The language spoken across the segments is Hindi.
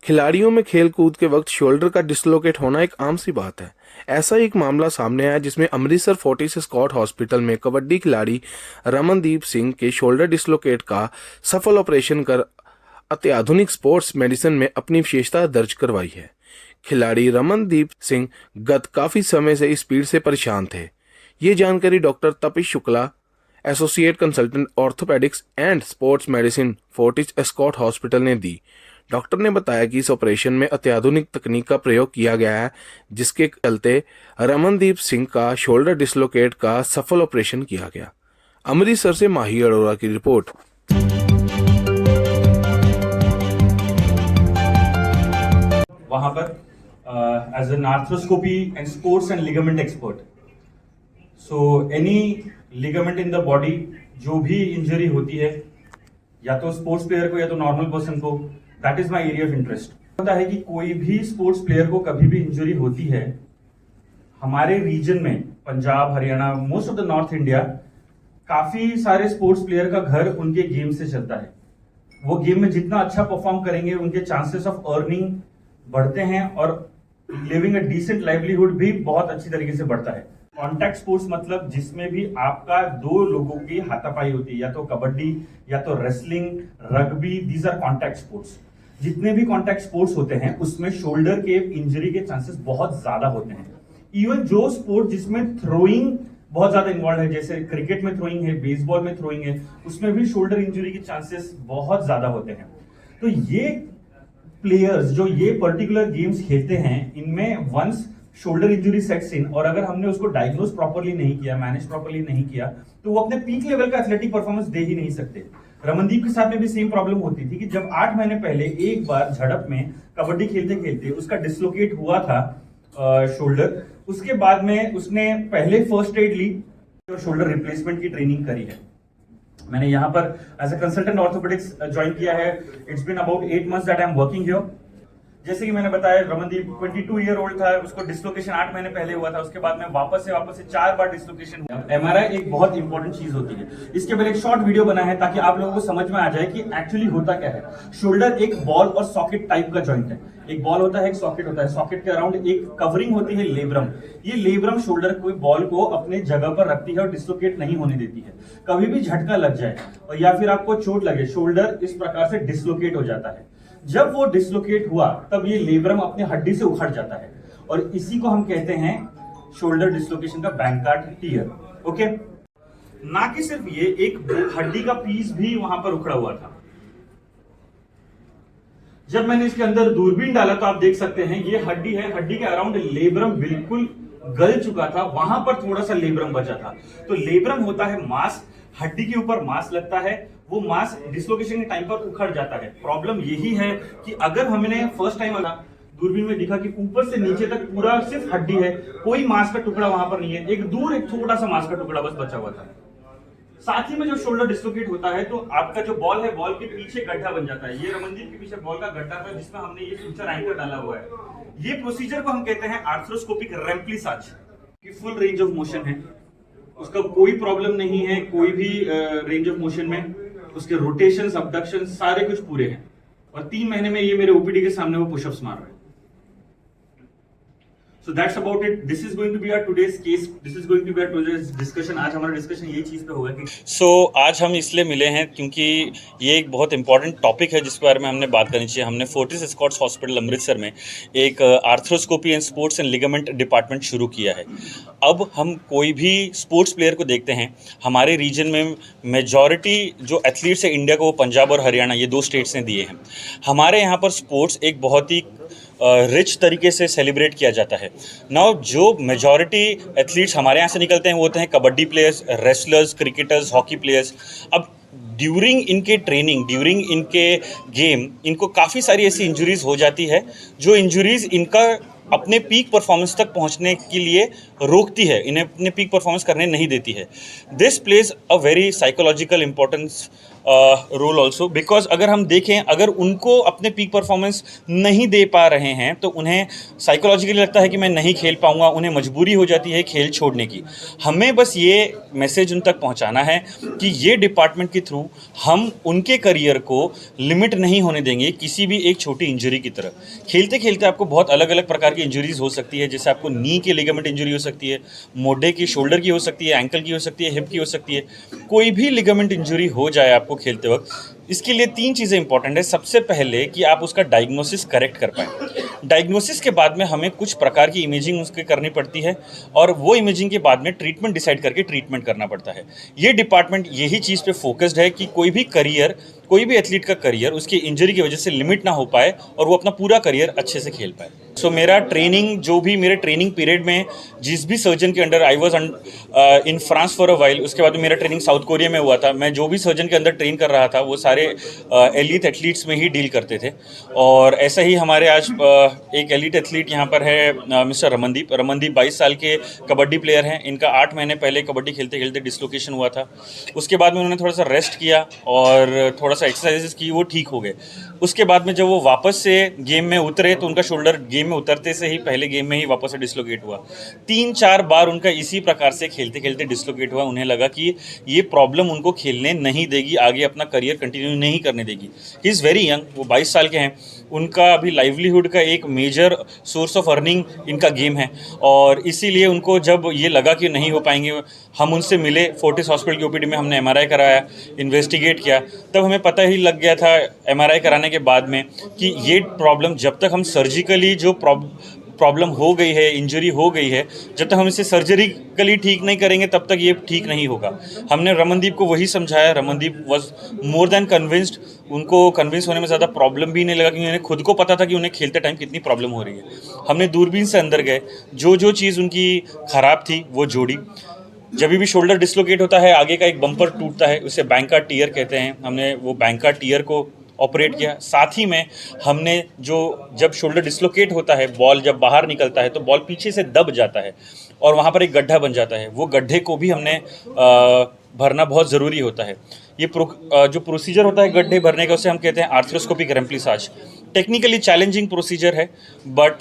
खिलाड़ियों में खेल कूद के वक्त शोल्डर का डिसलोकेट होना एक आम सी बात है। ऐसा ही एक मामला सामने आया जिसमें अमृतसर फोर्टिस स्कॉट हॉस्पिटल में कबड्डी खिलाड़ी रमनदीप सिंह के शोल्डर डिसलोकेट का सफल ऑपरेशन कर अत्याधुनिक स्पोर्ट्स मेडिसिन में अपनी विशेषता दर्ज करवाई है। खिलाड़ी रमनदीप सिंह गत काफी समय से इस पीड़ से परेशान थे। ये जानकारी doctor Tapish Shukla, associate consultant orthopaedics and sports medicine Fortis Escorts hospital ने दी। डॉक्टर ने बताया कि इस ऑपरेशन में अत्याधुनिक तकनीक का प्रयोग किया गया है, जिसके चलते रमनदीप सिंह का शोल्डर डिसलोकेट का सफल ऑपरेशन किया गया। अमृतसर से माही अरोड़ा की रिपोर्ट। वहां पर as an arthroscopy and sports and ligament expert, so any ligament in the body जो भी इंजरी होती है, या तो स्पोर्ट्स प्लेयर को या तो नॉर्मल पर्सन को, that is my area of interest. होता है कि कोई भी स्पोर्ट्स प्लेयर को कभी भी इंजरी होती है, हमारे रीजन में Punjab, Haryana, most of the north India, काफी सारे स्पोर्ट्स प्लेयर का घर उनके गेम से चलता है। वो गेम में जितना अच्छा परफॉर्म करेंगे, उनके चांसेस ऑफ अर्निंग बढ़ते हैं और लिविंग अ डिसेंट लाइवलीहुड भी बहुत अच्छी तरीके से बढ़ता है। कॉन्टैक्ट स्पोर्ट्स मतलब जिसमें भी आपका दो लोगों की हाथापाई होती है, या तो कबड्डी या तो wrestling, rugby, these are contact sports. जितने भी कॉन्टैक्ट स्पोर्ट्स होते हैं उसमें शोल्डर के इंजरी के चांसेस बहुत ज्यादा होते हैं। इवन जो स्पोर्ट जिसमें थ्रोइंग बहुत ज्यादा इन्वॉल्व है, जैसे क्रिकेट में थ्रोइंग है, बेसबॉल में थ्रोइंग है, उसमें भी शोल्डर इंजरी के चांसेस बहुत ज्यादा होते हैं। तो ये प्लेयर्स जो ये पर्टिकुलर गेम्स खेलते हैं, इनमें once shoulder injury sets in, और अगर हमने उसको डायग्नोज प्रॉपर्ली नहीं किया, मैनेज प्रॉपर्ली नहीं किया, तो वो अपने पीक लेवल का एथलेटिक परफॉर्मेंस दे ही नहीं सकते। रमनदीप के साथ में भी सेम प्रॉब्लम होती थी कि जब 8 महीने पहले एक बार झड़प में कबड्डी खेलते खेलते उसका डिसलोकेट हुआ था शोल्डर, उसके बाद में उसने पहले फर्स्ट एड ली और शोल्डर रिप्लेसमेंट की ट्रेनिंग करी है। मैंने यहाँ पर as a consultant orthopaedics join किया है। It's been about 8 months that I am working here. जैसे कि मैंने बताया, रमनदीप 22 ईयर ओल्ड था, उसको डिसलोकेशन 8 महीने पहले हुआ था। उसके बाद में वापस से 4 बार डिसलोकेशन हुआ। एमआरआई एक बहुत इंपॉर्टेंट चीज होती है। इसके ऊपर एक शॉर्ट वीडियो बना है ताकि आप लोगों को समझ में आ जाए कि एक्चुअली होता क्या है। शोल्डर एक बॉल और सॉकेट टाइप का जॉइंट है। एक बॉल होता है, एक सॉकेट होता है। सॉकेट के अराउंड एक कवरिंग होती है, लेब्रम। ये लेब्रम शोल्डर को बॉल को अपने जगह पर रखती है और डिसलोकेट नहीं होने देती है। कभी भी झटका लग जाए और या फिर आपको चोट लगे, शोल्डर इस प्रकार से डिसलोकेट हो जाता है। जब वो डिसलोकेट हुआ तब ये लेब्रम अपने हड्डी से उखड़ जाता है और इसी को हम कहते हैं शोल्डर डिसलोकेशन का बैंकार्ड टियर। ओके, ना कि सिर्फ ये, एक हड्डी का पीस भी वहां पर उखड़ा हुआ था। जब मैंने इसके अंदर दूरबीन डाला तो आप देख सकते हैं ये हड्डी है। हड्डी के अराउंड लेब्रम बिल्कुल गल चुका था, वहां पर थोड़ा सा लेब्रम बचा था। तो लेब्रम होता है मांस, हड्डी के ऊपर मांस लगता है, वो मांस डिसलोकेशन के टाइम पर उखड़ जाता है। प्रॉब्लम यही है कि अगर हमने फर्स्ट टाइम दूरबीन में दिखा कि ऊपर से नीचे तक पूरा सिर्फ हड्डी है, कोई मांस का टुकड़ा वहां पर नहीं है, एक दूर एक छोटा सा मांस का टुकड़ा बस बचा हुआ था। साथ ही में जो शोल्डर डिसलोकेट होता है तो आपका जो बॉल है, बॉल के पीछे गड्ढा बन जाता है। ये रमनदीप के पीछे बॉल का गड्ढा था जिसमें हमने ये फ्यूचर एंकर डाला हुआ है। ये प्रोसीजर को हम कहते हैं आर्थ्रोस्कोपिक रेम्प्लिसाज की फुल रेंज ऑफ मोशन है। उसका कोई प्रॉब्लम नहीं है, कोई भी रेंज ऑफ मोशन में उसके रोटेशन, सबडक्शन सारे कुछ पूरे हैं। और 3 महीने में ये मेरे ओपीडी के सामने वो पुशअप्स मार रहे हैं। So that's about it. This is going to be our today's case. This is going to be our today's discussion. आज हमारा डिस्कशन यही चीज पे होगा कि आज हम इसलिए मिले हैं क्योंकि ये एक बहुत इंपॉर्टेंट टॉपिक है जिसके बारे में हमने बात करनी चाहिए। हमने फोर्टिस एस्कॉट्स हॉस्पिटल अमृतसर में एक arthroscopy and sports and ligament department शुरू किया है। अब हम कोई भी स्पोर्ट्स प्लेयर को देखते हैं, हमारे रीजन में मेजॉरिटी जो एथलीट्स है इंडिया को, वो पंजाब और हरियाणा, ये 2 स्टेट्स ने दिए हैं। हमारे यहाँ पर स्पोर्ट्स एक बहुत ही रिच तरीके से सेलिब्रेट किया जाता है। नाउ जो मेजॉरिटी एथलीट्स हमारे यहाँ से निकलते हैं वो होते हैं kabaddi players, wrestlers, cricketers, hockey players. अब ड्यूरिंग इनके ट्रेनिंग, ड्यूरिंग इनके गेम, इनको काफ़ी सारी ऐसी इंजरीज हो जाती है जो इंजरीज इनका अपने पीक परफॉर्मेंस तक पहुंचने के लिए रोकती है, इन्हें अपने पीक परफॉर्मेंस करने नहीं देती है। This plays a very psychological importance role also, because अगर हम देखें, अगर उनको अपने पीक परफॉर्मेंस नहीं दे पा रहे हैं तो उन्हें साइकोलॉजिकली लगता है कि मैं नहीं खेल पाऊंगा, उन्हें मजबूरी हो जाती है खेल छोड़ने की। हमें बस ये मैसेज उन तक पहुंचाना है कि ये डिपार्टमेंट के थ्रू हम उनके करियर को लिमिट नहीं होने देंगे किसी भी एक छोटी इंजरी की तरह। खेलते खेलते आपको बहुत अलग अलग प्रकार की इंजरीज हो सकती है, जैसे आपको नी के लिगामेंट इंजरी हो सकती है, मोढे की, शोल्डर की हो सकती है, एंकल की हो सकती है, हिप की हो सकती है। कोई भी लिगामेंट इंजरी हो जाए आपको खेलते वक्त, इसके लिए 3 चीज़ें इंपॉर्टेंट है। सबसे पहले कि आप उसका डायग्नोसिस करेक्ट कर पाएँ। डायग्नोसिस के बाद में हमें कुछ प्रकार की इमेजिंग उसकी करनी पड़ती है और वो इमेजिंग के बाद में ट्रीटमेंट डिसाइड करके ट्रीटमेंट करना पड़ता है। ये डिपार्टमेंट यही चीज़ पे फोकस्ड है कि कोई भी करियर, कोई भी एथलीट का करियर उसकी इंजरी की वजह से लिमिट ना हो पाए और वो अपना पूरा करियर अच्छे से खेल पाए। सो मेरा ट्रेनिंग, जो भी मेरे ट्रेनिंग पीरियड में जिस भी सर्जन के under I was in France for a while, उसके बाद में मेरा ट्रेनिंग साउथ कोरिया में हुआ था। मैं जो भी सर्जन के अंदर ट्रेन कर रहा था वो सारे एलीट एथलीट्स में ही डील करते थे। और ऐसा ही हमारे आज एक एलीट एथलीट यहाँ पर है, मिस्टर रमनदीप। रमनदीप 22 साल के कबड्डी प्लेयर हैं। इनका 8 महीने पहले कबड्डी खेलते खेलते डिसलोकेशन हुआ था। उसके बाद में उन्होंने थोड़ा सा रेस्ट किया और थोड़ा सा एक्सरसाइजेस की, वो ठीक हो गए। उसके बाद में जब वो वापस से गेम में उतरे तो उनका शोल्डर गेम में उतरते से ही पहले गेम में ही वापस से डिसलोकेट हुआ। 3-4 बार उनका इसी प्रकार से खेलते खेलते डिसलोकेट हुआ। उन्हें लगा कि ये प्रॉब्लम उनको खेलने नहीं देगी, आगे अपना करियर कंटिन्यू नहीं करने देगी। ही इज़ वेरी यंग, वो 22 साल के हैं। उनका अभी लाइवलीहुड का एक मेजर सोर्स ऑफ अर्निंग इनका गेम है और इसीलिए उनको जब ये लगा कि नहीं हो पाएंगे, हम उनसे मिले। फोर्टिस हॉस्पिटल की ओपीडी में हमने एमआरआई कराया, इन्वेस्टिगेट किया। तब हमें पता ही लग गया था एमआरआई कराने के बाद में कि ये प्रॉब्लम जब तक हम सर्जिकली जो प्रॉब्लम हो गई है, इंजरी हो गई है, जब तक हम इसे सर्जरिकली ठीक नहीं करेंगे तब तक ये ठीक नहीं होगा। हमने रमनदीप को वही समझाया। Ramandeep was more than convinced. उनको कन्विंस होने में ज़्यादा प्रॉब्लम भी नहीं लगा क्योंकि उन्हें खुद को पता था कि उन्हें खेलते टाइम कितनी प्रॉब्लम हो रही है। हमने दूरबीन से अंदर गए, जो जो चीज़ उनकी ख़राब थी वो जोड़ी। जब भी शोल्डर डिसलोकेट होता है, आगे का एक बम्पर टूटता है, उसे बैंका टीयर कहते हैं। हमने वो बैंका टीयर को ऑपरेट किया। साथ ही में हमने जब शोल्डर डिसलोकेट होता है, बॉल जब बाहर निकलता है तो बॉल पीछे से दब जाता है और वहाँ पर एक गड्ढा बन जाता है। वो गड्ढे को भी हमने भरना बहुत ज़रूरी होता है। ये जो प्रोसीजर होता है गड्ढे भरने का, उसे हम कहते हैं arthroscopic remplissage. Technically challenging procedure है, but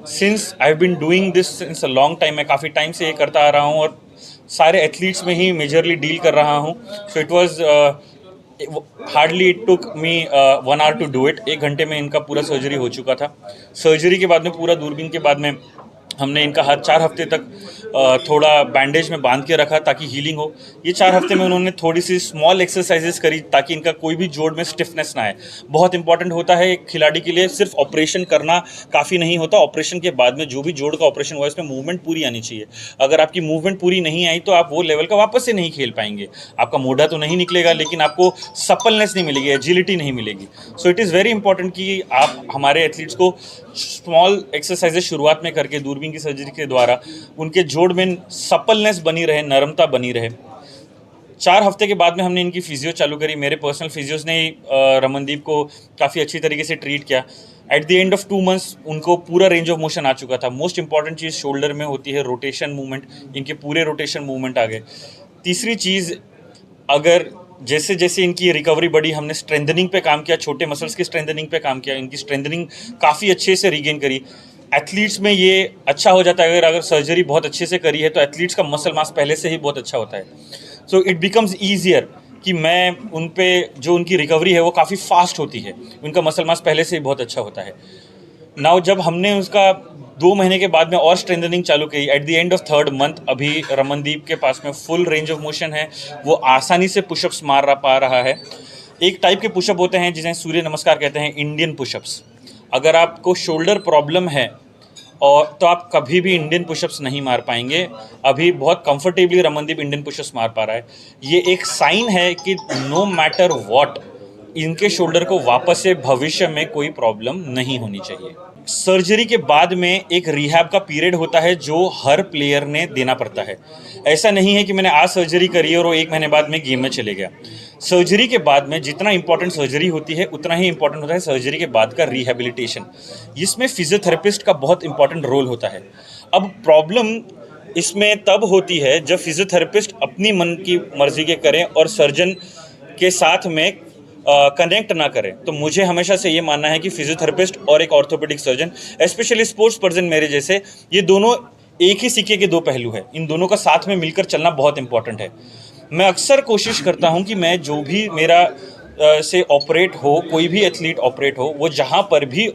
since I have been doing this since a long time, मैं काफ़ी टाइम से ये करता आ रहा हूँ और सारे एथलीट्स में ही मेजरली डील कर रहा हूँ। So it was hardly it took me 1 hour to do it. 1 घंटे में इनका पूरा सर्जरी हो चुका था। सर्जरी के बाद में पूरा दूरबीन के बाद में हमने इनका हर 4 हफ्ते तक थोड़ा बैंडेज में बांध के रखा ताकि हीलिंग हो। ये 4 हफ्ते में उन्होंने थोड़ी सी स्मॉल एक्सरसाइजेस करी ताकि इनका कोई भी जोड़ में स्टिफनेस ना आए। बहुत इंपॉर्टेंट होता है एक खिलाड़ी के लिए, सिर्फ ऑपरेशन करना काफ़ी नहीं होता। ऑपरेशन के बाद में जो भी जोड़ का ऑपरेशन हुआ है उसमें मूवमेंट पूरी आनी चाहिए। अगर आपकी मूवमेंट पूरी नहीं आई तो आप वो लेवल का वापस से नहीं खेल पाएंगे। आपका मोढ़ा तो नहीं निकलेगा लेकिन आपको सप्पलनेस नहीं मिलेगी, एजिलिटी नहीं मिलेगी। So it is very important कि आप हमारे एथलीट्स को स्मॉल एक्सरसाइजेज शुरुआत में करके दूरबीन की सर्जरी के द्वारा उनके जोड़ में सप्पलनेस बनी रहे, नरमता बनी रहे। 4 हफ्ते के बाद में हमने इनकी फिजियो चालू करी। मेरे पर्सनल फिजियोज ने रमनदीप को काफ़ी अच्छी तरीके से ट्रीट किया। At the end of 2 months उनको पूरा रेंज ऑफ मोशन आ चुका था। मोस्ट इंपॉर्टेंट चीज़ शोल्डर में होती है रोटेशन मूवमेंट, इनके पूरे रोटेशन मूवमेंट आ गए। तीसरी चीज़, अगर जैसे जैसे इनकी रिकवरी बढ़ी, हमने स्ट्रेंथनिंग पे काम किया, छोटे मसल्स की स्ट्रेंथनिंग पे काम किया। इनकी स्ट्रेंथनिंग काफ़ी अच्छे से रीगेन करी। एथलीट्स में ये अच्छा हो जाता है, अगर सर्जरी बहुत अच्छे से करी है तो एथलीट्स का मसल मास पहले से ही बहुत अच्छा होता है। सो इट बिकम्स ईजियर कि मैं उन पे जो उनकी रिकवरी है वो काफ़ी फास्ट होती है, उनका मसल मास पहले से ही बहुत अच्छा होता है। नाउ जब हमने उसका 2 महीने के बाद में और स्ट्रेंथनिंग चालू की, at the end of 3rd month अभी रमनदीप के पास में फुल रेंज ऑफ मोशन है। वो आसानी से पुशअप्स पा रहा है। एक टाइप के पुशअप होते हैं जिन्हें सूर्य नमस्कार कहते हैं, इंडियन पुशअप्स। अगर आपको शोल्डर प्रॉब्लम है और तो आप कभी भी इंडियन पुशअप्स नहीं मार पाएंगे। अभी बहुत कंफर्टेबली रमनदीप इंडियन पुशअप्स मार पा रहा है। ये एक साइन है कि नो मैटर व्हाट, इनके शोल्डर को वापस से भविष्य में कोई प्रॉब्लम नहीं होनी चाहिए। सर्जरी के बाद में एक रिहैब का पीरियड होता है जो हर प्लेयर ने देना पड़ता है। ऐसा नहीं है कि मैंने आज सर्जरी करी और 1 महीने बाद में गेम में चले गया। सर्जरी के बाद में जितना इंपॉर्टेंट सर्जरी होती है उतना ही इंपॉर्टेंट होता है सर्जरी के बाद का रिहैबिलिटेशन। इसमें फिजियोथेरेपिस्ट का बहुत इंपॉर्टेंट रोल होता है। अब प्रॉब्लम इसमें तब होती है जब फिजियोथेरेपिस्ट अपनी मन की मर्जी के करें और सर्जन के साथ में कनेक्ट ना करें। तो मुझे हमेशा से ये मानना है कि फिजियोथेरेपिस्ट और एक orthopaedic surgeon, specially sports person मेरे जैसे, ये दोनों एक ही सिक्के के दो पहलू है। इन दोनों का साथ में मिलकर चलना बहुत इंपॉर्टेंट है। मैं अक्सर कोशिश करता हूं कि मैं जो भी मेरा से ऑपरेट हो, कोई भी एथलीट ऑपरेट हो, वो जहां पर भी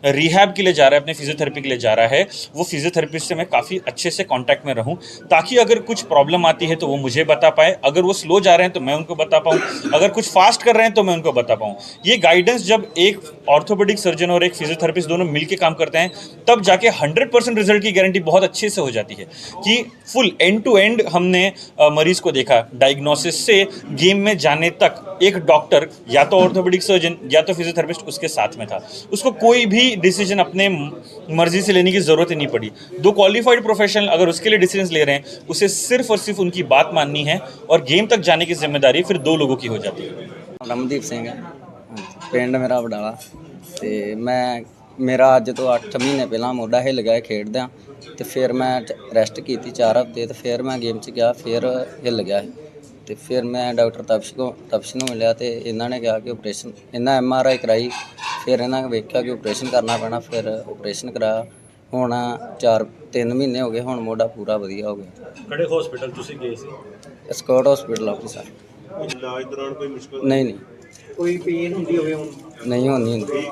रिहैब के लिए जा रहा है, अपने फिजियोथेरेपी के लिए जा रहा है, वो फिजियोथेरेपिस्ट से मैं काफ़ी अच्छे से कांटेक्ट में रहूं, ताकि अगर कुछ प्रॉब्लम आती है तो वो मुझे बता पाए, अगर वो स्लो जा रहे हैं तो मैं उनको बता पाऊं, अगर कुछ फास्ट कर रहे हैं तो मैं उनको बता पाऊं। ये गाइडेंस जब एक ऑर्थोपेडिक सर्जन और एक फिजियोथेरेपिस्ट दोनों मिलकर काम करते हैं, तब जाके 100% रिजल्ट की गारंटी बहुत अच्छे से हो जाती है कि फुल एंड टू एंड हमने मरीज को देखा, डायग्नोसिस से गेम में जाने तक एक डॉक्टर या तो ऑर्थोपेडिक सर्जन या तो फिजियोथेरेपिस्ट उसके साथ में था। उसको कोई भी डिसीजन अपने मर्जी से लेने की ज़रूरत ही नहीं पड़ी। दो क्वालिफाइड प्रोफेशनल अगर उसके लिए डिसीजन ले रहे हैं, उसे सिर्फ और सिर्फ उनकी बात माननी है और गेम तक जाने की जिम्मेदारी फिर दो लोगों की हो जाती है। ਰਮਨਦੀਪ ਸਿੰਘ ਹੈ, ਪਿੰਡ ਮੇਰਾ ਵਡਾਲਾ। ਤੇ ਮੇਰਾ ਅੱਜ ਤੋਂ 8 ਮਹੀਨੇ ਪਹਿਲਾਂ ਮੋਢਾ ਹਿੱਲ ਗਿਆ ਖੇਡਦਿਆਂ, ਤੇ ਫਿਰ ਮੈਂ ਰੈਸਟ ਕੀਤੀ 4 ਹਫ਼ਤੇ, ਤੇ ਫਿਰ ਮੈਂ ਗੇਮ 'ਚ ਗਿਆ, ਫਿਰ ਹਿੱਲ ਗਿਆ। ਤੇ ਫਿਰ ਮੈਂ ਡਾਕਟਰ ਤਪਸ਼ ਨੂੰ ਮਿਲਿਆ, ਤੇ ਇਹਨਾਂ ਨੇ ਕਿਹਾ ਕਿ ਆਪਰੇਸ਼ਨ, ਇਹਨਾਂ MRI ਕਰਾਈ, ਫਿਰ ਇਹਨਾਂ ਨੇ ਵੇਖਿਆ ਕਿ ਆਪਰੇਸ਼ਨ ਕਰਨਾ ਪੈਣਾ, ਫਿਰ ਆਪਰੇਸ਼ਨ ਕਰਾਇਆ। ਹੁਣ 3 ਮਹੀਨੇ ਹੋ ਗਏ, ਹੁਣ ਮੋਢਾ ਪੂਰਾ ਵਧੀਆ ਹੋ ਗਿਆ। ਕਿਹੜੇ ਹਸਪੀਟਲ ਤੁਸੀਂ ਗਏ ਸੀ? Scott hospital Amritsar. ਇਲਾਜ ਦੌਰਾਨ ਕੋਈ ਮੁਸ਼ਕਲ ਨਹੀਂ ਨਹੀਂ ਕੋਈ ਪੇਨ ਹੁੰਦੀ ਹੋਵੇ ਹੁਣ ਨਹੀਂ ਹੁੰਦੀ ਹੁੰਦੀ।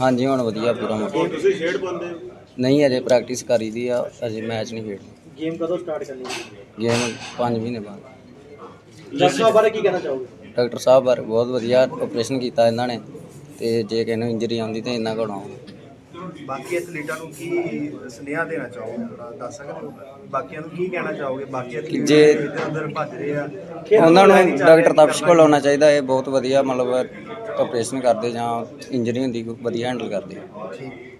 ਹਾਂਜੀ ਹੁਣ ਵਧੀਆ ਪੂਰਾ ਮੋਢਾ। ਹੁਣ ਤੁਸੀਂ ਖੇਡ ਪਾਉਂਦੇ ਹੋ? ਨਹੀਂ ਅਜੇ ਪ੍ਰੈਕਟਿਸ ਕਰੀ ਦੀ ਆ, ਅਜੇ ਮੈਚ ਨਹੀਂ ਖੇਡਦੇ। ਗੇਮ ਕਦੋਂ ਸਟਾਰਟ ਕਰਨੀ ਹੈ? ਗੇਮ 5 ਮਹੀਨੇ ਬਾਅਦ। ਡਾਕਟਰ ਸਾਹਿਬ ਬਾਰੇ ਕੀ ਕਹਿਣਾ ਚਾਹੋਗੇ? ਡਾਕਟਰ ਸਾਹਿਬ ਬਾਰੇ ਬਹੁਤ ਵਧੀਆ ਆਪਰੇਸ਼ਨ ਕੀਤਾ ਇਹਨਾਂ ਨੇ, ਤੇ ਜੇ ਕਿਸੇ ਨੂੰ ਇੰਜਰੀ ਆਉਂਦੀ ਤਾਂ ਇਹਨਾਂ ਕੋਲ ਆਉਂ। ਬਾਕੀ ਐਥਲੀਟਾਂ ਨੂੰ ਕੀ ਸੁਨੇਹਾ ਦੇਣਾ ਚਾਹੋਗੇ, ਥੋੜਾ ਦੱਸ ਸਕਦੇ ਹੋ? ਬਾਕੀਆਂ ਨੂੰ ਕੀ ਕਹਿਣਾ ਚਾਹੋਗੇ? ਬਾਕੀ ਐਥਲੀਟ ਜੇ ਇੱਧਰ ਉੱਧਰ ਭੱਜ ਰਹੇ ਆ, ਉਹਨਾਂ ਨੂੰ ਡਾਕਟਰ ਤਪਸ਼ ਕੋਲ ਆਉਣਾ ਚਾਹੀਦਾ। ਇਹ ਬਹੁਤ ਵਧੀਆ ਮਤਲਬ ਆਪਰੇਸ਼ਨ ਕਰਦੇ ਜਾਂ ਇੰਜਰੀ ਹੁੰਦੀ ਕੋਈ ਵਧੀਆ ਹੈਂਡਲ ਕਰਦੇ। ਠੀਕ।